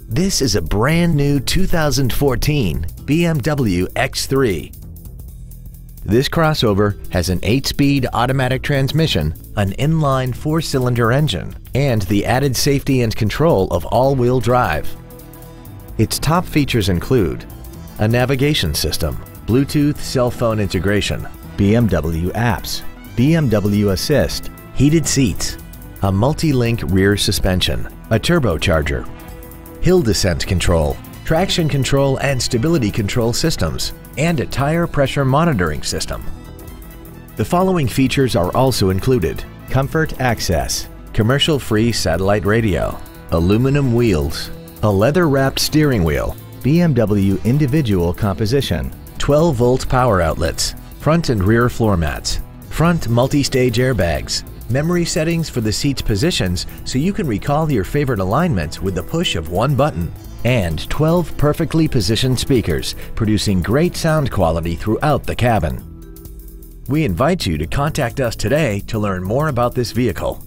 This is a brand new 2014 BMW X3. This crossover has an 8-speed automatic transmission, an inline 4-cylinder engine, and the added safety and control of all-wheel drive. Its top features include a navigation system, Bluetooth cell phone integration, BMW apps, BMW Assist, heated seats, a multi-link rear suspension, a turbocharger, hill descent control, traction control and stability control systems, and a tire pressure monitoring system. The following features are also included: comfort access, commercial-free satellite radio, aluminum wheels, a leather-wrapped steering wheel, BMW individual composition, 12-volt power outlets, front and rear floor mats, front multi-stage airbags, memory settings for the seat's positions so you can recall your favorite alignments with the push of one button, and 12 perfectly positioned speakers producing great sound quality throughout the cabin. We invite you to contact us today to learn more about this vehicle.